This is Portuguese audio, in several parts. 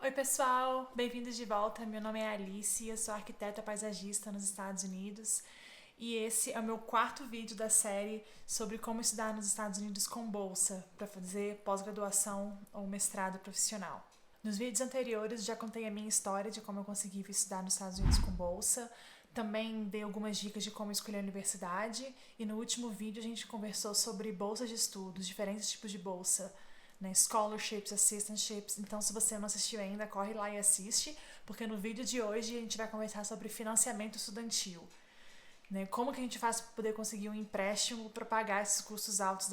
Oi pessoal, bem-vindos de volta. Meu nome é Alice, eu sou arquiteta paisagista nos Estados Unidos e esse é o meu quarto vídeo da série sobre como estudar nos Estados Unidos com bolsa para fazer pós-graduação ou mestrado profissional. Nos vídeos anteriores já contei a minha história de como eu consegui estudar nos Estados Unidos com bolsa, também dei algumas dicas de como escolher a universidade e no último vídeo a gente conversou sobre bolsas de estudos, diferentes tipos de bolsa, né, scholarships, assistantships. Então, se você não assistiu ainda, corre lá e assiste, porque no vídeo de hoje a gente vai conversar sobre financiamento estudantil, né, como que a gente faz para poder conseguir um empréstimo para pagar esses custos altos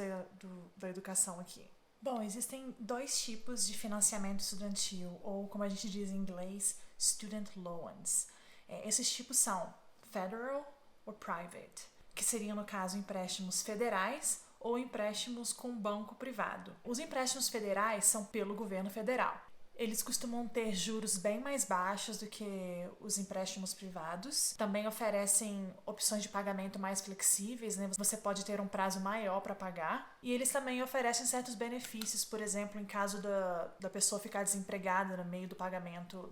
da educação aqui. Bom, existem dois tipos de financiamento estudantil, ou como a gente diz em inglês, student loans. Esses tipos são federal ou private, que seriam, no caso, empréstimos federais ou empréstimos com banco privado. Os empréstimos federais são pelo governo federal. Eles costumam ter juros bem mais baixos do que os empréstimos privados. Também oferecem opções de pagamento mais flexíveis, né? Você pode ter um prazo maior para pagar. E eles também oferecem certos benefícios, por exemplo, em caso da pessoa ficar desempregada no meio do pagamento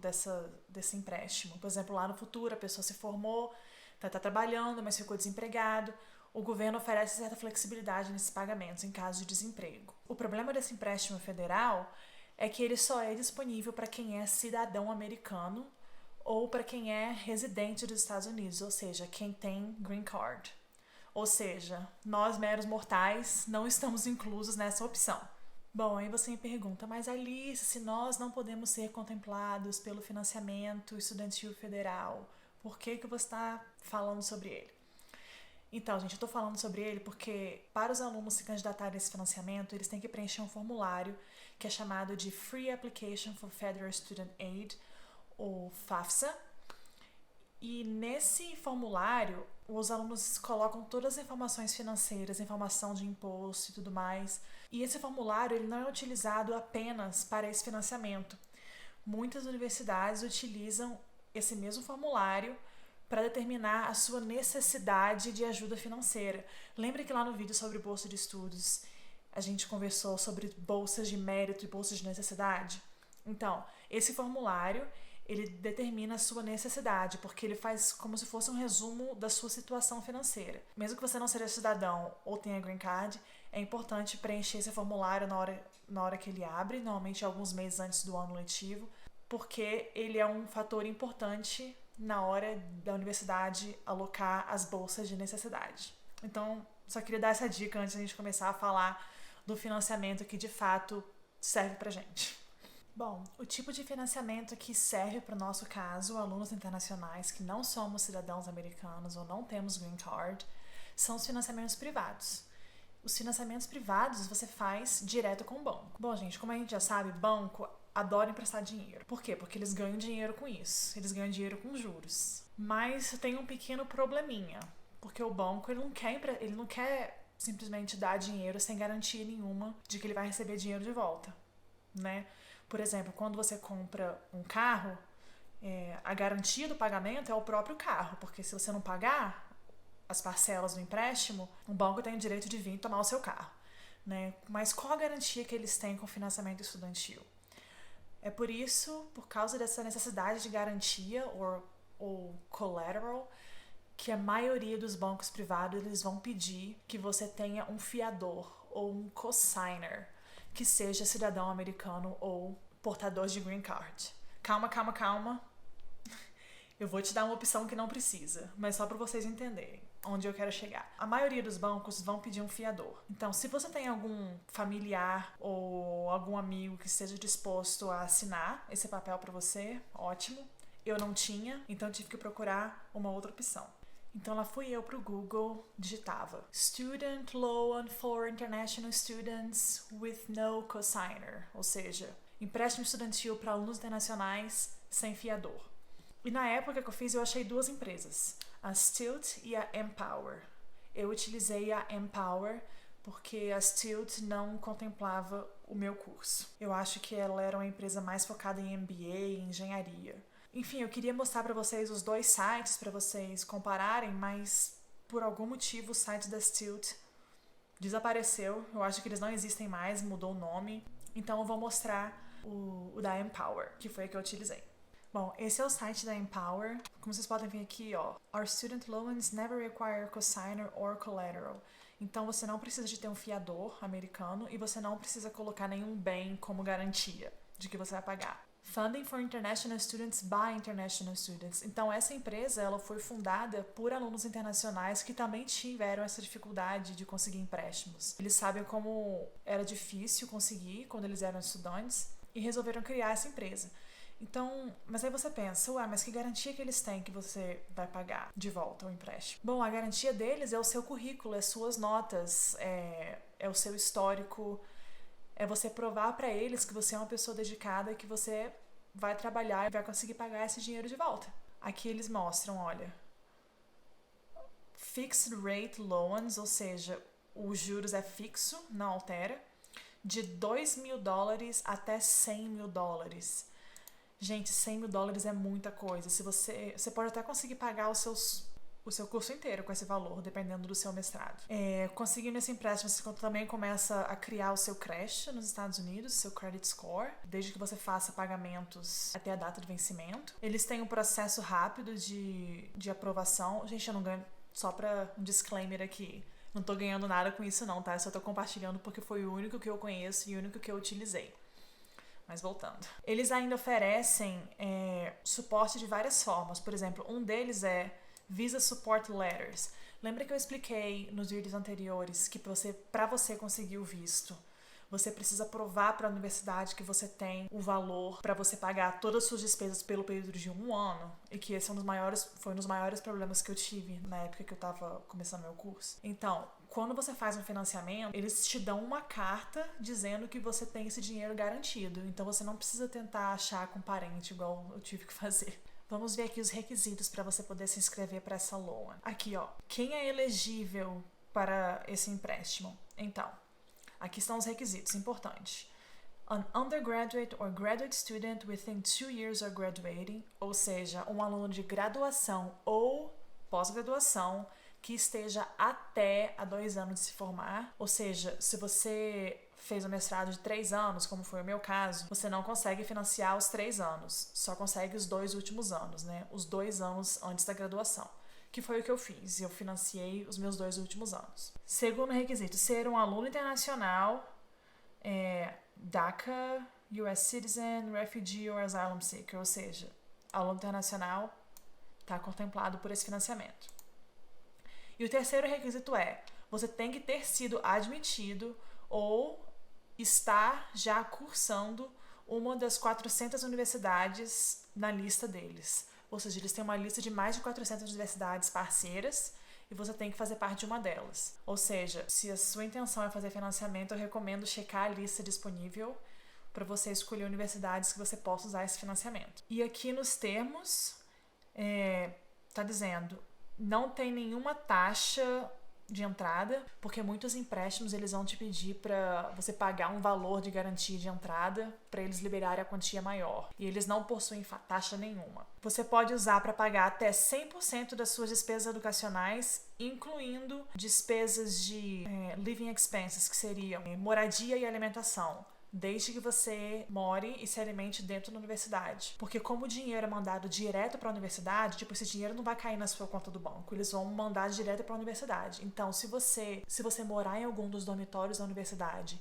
desse empréstimo. Por exemplo, lá no futuro a pessoa se formou, está trabalhando, mas ficou desempregado. O governo oferece certa flexibilidade nesses pagamentos em caso de desemprego. O problema desse empréstimo federal é que ele só é disponível para quem é cidadão americano ou para quem é residente dos Estados Unidos, ou seja, quem tem green card. Ou seja, nós meros mortais não estamos inclusos nessa opção. Bom, aí você me pergunta, mas Alice, se nós não podemos ser contemplados pelo financiamento estudantil federal, por que você está falando sobre ele? Então, gente, eu estou falando sobre ele porque para os alunos se candidatarem a esse financiamento, eles têm que preencher um formulário que é chamado de Free Application for Federal Student Aid, ou FAFSA. E nesse formulário, os alunos colocam todas as informações financeiras, informação de imposto e tudo mais. E esse formulário ele não é utilizado apenas para esse financiamento. Muitas universidades utilizam esse mesmo formulário para determinar a sua necessidade de ajuda financeira. Lembra que lá no vídeo sobre bolsa de estudos a gente conversou sobre bolsas de mérito e bolsas de necessidade? Então, esse formulário ele determina a sua necessidade, porque ele faz como se fosse um resumo da sua situação financeira. Mesmo que você não seja cidadão ou tenha green card, é importante preencher esse formulário na hora que ele abre, normalmente alguns meses antes do ano letivo, porque ele é um fator importante na hora da universidade alocar as bolsas de necessidade. Então, só queria dar essa dica antes de a gente começar a falar do financiamento que de fato serve pra gente. Bom, o tipo de financiamento que serve para o nosso caso, alunos internacionais que não somos cidadãos americanos ou não temos green card, são os financiamentos privados. Os financiamentos privados você faz direto com o banco. Bom, gente, como a gente já sabe, banco adora emprestar dinheiro. Por quê? Porque eles ganham dinheiro com isso. Eles ganham dinheiro com juros. Mas tem um pequeno probleminha. Porque o banco ele não quer simplesmente dar dinheiro sem garantia nenhuma de que ele vai receber dinheiro de volta, né? Por exemplo, quando você compra um carro, a garantia do pagamento é o próprio carro. Porque se você não pagar as parcelas do empréstimo, o banco tem o direito de vir tomar o seu carro, né? Mas qual a garantia que eles têm com o financiamento estudantil? É por isso, por causa dessa necessidade de garantia ou collateral, que a maioria dos bancos privados eles vão pedir que você tenha um fiador ou um cosigner, que seja cidadão americano ou portador de green card. Calma. Eu vou te dar uma opção que não precisa, mas só para vocês entenderem onde eu quero chegar. A maioria dos bancos vão pedir um fiador. Então, se você tem algum familiar ou algum amigo que esteja disposto a assinar esse papel para você, ótimo. Eu não tinha, então tive que procurar uma outra opção. Então lá fui eu pro Google, digitava Student Loan for International Students with no cosigner, ou seja, empréstimo estudantil para alunos internacionais sem fiador. E na época que eu fiz, eu achei duas empresas, a Stilt e a Empower. Eu utilizei a Empower porque a Stilt não contemplava o meu curso. Eu acho que ela era uma empresa mais focada em MBA e engenharia. Enfim, eu queria mostrar para vocês os dois sites para vocês compararem, mas por algum motivo o site da Stilt desapareceu. Eu acho que eles não existem mais, mudou o nome. Então eu vou mostrar o da Empower, que foi a que eu utilizei. Bom, esse é o site da Empower. Como vocês podem ver aqui, ó, Our student loans never require cosigner or collateral. Então você não precisa de ter um fiador americano e você não precisa colocar nenhum bem como garantia de que você vai pagar. Funding for International Students by International Students. Então essa empresa ela foi fundada por alunos internacionais que também tiveram essa dificuldade de conseguir empréstimos. Eles sabem como era difícil conseguir quando eles eram estudantes e resolveram criar essa empresa. Então, mas aí você pensa, mas que garantia que eles têm que você vai pagar de volta o empréstimo? Bom, a garantia deles é o seu currículo, é suas notas, é o seu histórico, é você provar para eles que você é uma pessoa dedicada e que você vai trabalhar e vai conseguir pagar esse dinheiro de volta. Aqui eles mostram, olha, fixed rate loans, ou seja, os juros é fixo, não altera, de $2.000 até $100.000. Gente, $100.000 é muita coisa. Você pode até conseguir pagar o seu curso inteiro com esse valor, dependendo do seu mestrado. Conseguindo esse empréstimo, você também começa a criar o seu CRESH nos Estados Unidos, seu Credit Score, desde que você faça pagamentos até a data de vencimento. Eles têm um processo rápido de aprovação. Gente, eu não ganho, só para um disclaimer aqui, não tô ganhando nada com isso não, tá? Eu só tô compartilhando porque foi o único que eu conheço e o único que eu utilizei. Mas voltando. Eles ainda oferecem suporte de várias formas. Por exemplo, um deles é Visa Support Letters. Lembra que eu expliquei nos vídeos anteriores que para você conseguir o visto, você precisa provar para a universidade que você tem o valor para você pagar todas as suas despesas pelo período de 1 ano, e que esse foi um dos maiores problemas que eu tive na época que eu estava começando meu curso. Então, quando você faz um financiamento, eles te dão uma carta dizendo que você tem esse dinheiro garantido. Então você não precisa tentar achar com parente igual eu tive que fazer. Vamos ver aqui os requisitos para você poder se inscrever para essa loan. Aqui, ó, quem é elegível para esse empréstimo? Então, aqui estão os requisitos importantes. An undergraduate or graduate student within 2 years of graduating, ou seja, um aluno de graduação ou pós-graduação que esteja até a 2 anos de se formar. Ou seja, se você fez um mestrado de 3 anos, como foi o meu caso, você não consegue financiar os 3 anos, só consegue os 2 últimos anos, né? Os 2 anos antes da graduação, que foi o que eu fiz. Eu financiei os meus 2 últimos anos. Segundo requisito, ser um aluno internacional, DACA, US Citizen, Refugee or Asylum Seeker, ou seja, aluno internacional está contemplado por esse financiamento. E o terceiro requisito você tem que ter sido admitido ou estar já cursando uma das 400 universidades na lista deles. Ou seja, eles têm uma lista de mais de 400 universidades parceiras e você tem que fazer parte de uma delas. Ou seja, se a sua intenção é fazer financiamento, eu recomendo checar a lista disponível para você escolher universidades que você possa usar esse financiamento. E aqui nos termos, tá dizendo, não tem nenhuma taxa de entrada, porque muitos empréstimos eles vão te pedir para você pagar um valor de garantia de entrada para eles liberarem a quantia maior. E eles não possuem taxa nenhuma. Você pode usar para pagar até 100% das suas despesas educacionais, incluindo despesas de living expenses, que seriam moradia e alimentação, desde que você more e se alimente dentro da universidade. Porque como o dinheiro é mandado direto para a universidade, esse dinheiro não vai cair na sua conta do banco, eles vão mandar direto para a universidade. Então, se você morar em algum dos dormitórios da universidade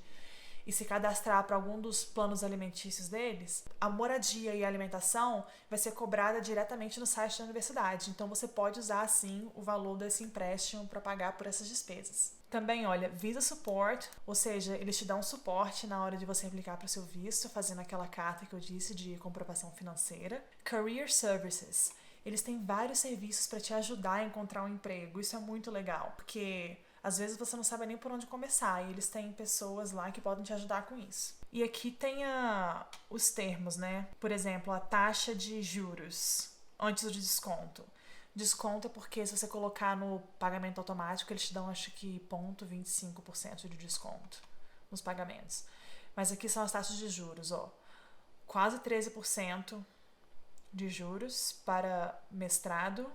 e se cadastrar para algum dos planos alimentícios deles, a moradia e a alimentação vai ser cobrada diretamente no site da universidade. Então, você pode usar, sim, o valor desse empréstimo para pagar por essas despesas. Também, olha, Visa Support, ou seja, eles te dão suporte na hora de você aplicar para o seu visto, fazendo aquela carta que eu disse de comprovação financeira. Career Services, eles têm vários serviços para te ajudar a encontrar um emprego. Isso é muito legal, porque às vezes você não sabe nem por onde começar e eles têm pessoas lá que podem te ajudar com isso. E aqui tem os termos, né? Por exemplo, a taxa de juros antes do desconto. Desconto é porque se você colocar no pagamento automático, eles te dão acho que 0,25% de desconto nos pagamentos. Mas aqui são as taxas de juros, ó. Quase 13% de juros para mestrado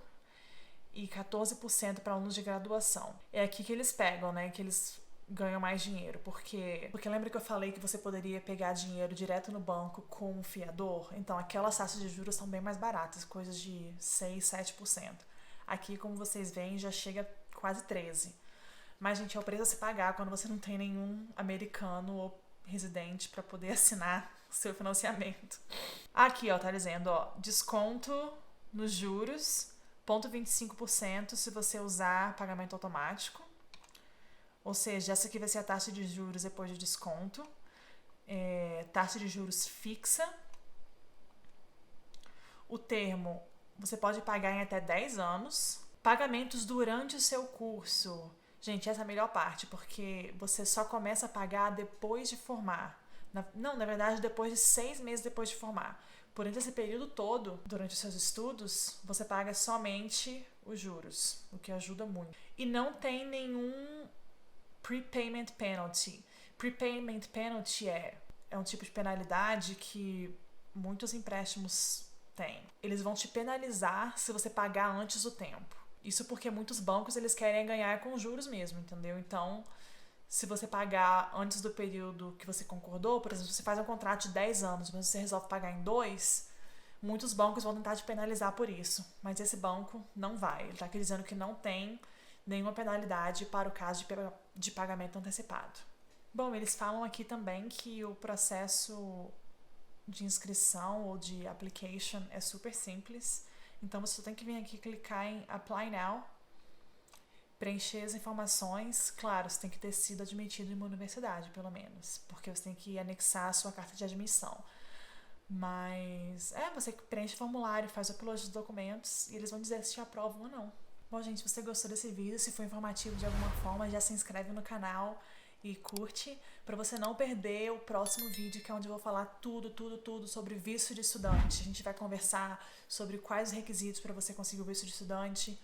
e 14% para alunos de graduação. É aqui que eles pegam, né? Que eles ganham mais dinheiro, porque lembra que eu falei que você poderia pegar dinheiro direto no banco com um fiador? Então aquelas taxas de juros são bem mais baratas, coisas de 6, 7%. Aqui, como vocês veem, já chega quase 13%. Mas, gente, é o preço a se pagar quando você não tem nenhum americano ou residente para poder assinar o seu financiamento. Aqui, ó, tá dizendo, ó, desconto nos juros, 0,25% se você usar pagamento automático. Ou seja, essa aqui vai ser a taxa de juros depois de desconto. Taxa de juros fixa. O termo você pode pagar em até 10 anos. Pagamentos durante o seu curso. Gente, essa é a melhor parte, porque você só começa a pagar depois de formar. Na verdade, depois de 6 meses depois de formar. Durante esse período todo, durante os seus estudos, você paga somente os juros, o que ajuda muito. E não tem nenhum prepayment penalty. Prepayment penalty é um tipo de penalidade que muitos empréstimos têm. Eles vão te penalizar se você pagar antes do tempo. Isso porque muitos bancos eles querem ganhar com juros mesmo, entendeu? Então, se você pagar antes do período que você concordou, por exemplo, você faz um contrato de 10 anos, mas você resolve pagar em 2, muitos bancos vão tentar te penalizar por isso. Mas esse banco não vai. Ele está aqui dizendo que não tem nenhuma penalidade para o caso de pagamento antecipado. Bom, eles falam aqui também que o processo de inscrição ou de application é super simples. Então você só tem que vir aqui clicar em Apply Now, preencher as informações. Claro, você tem que ter sido admitido em uma universidade, pelo menos, porque você tem que anexar a sua carta de admissão. Mas você preenche o formulário, faz o upload dos documentos e eles vão dizer se te aprovam ou não. Bom, gente, se você gostou desse vídeo, se foi informativo de alguma forma, já se inscreve no canal e curte para você não perder o próximo vídeo, que é onde eu vou falar tudo sobre visto de estudante. A gente vai conversar sobre quais os requisitos para você conseguir o visto de estudante,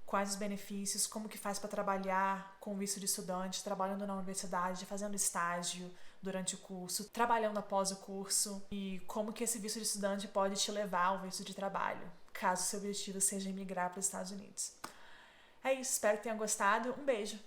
quais os benefícios, como que faz para trabalhar com visto de estudante, trabalhando na universidade, fazendo estágio durante o curso, trabalhando após o curso e como que esse visto de estudante pode te levar ao visto de trabalho, caso seu objetivo seja emigrar para os Estados Unidos. É isso, espero que tenham gostado. Um beijo!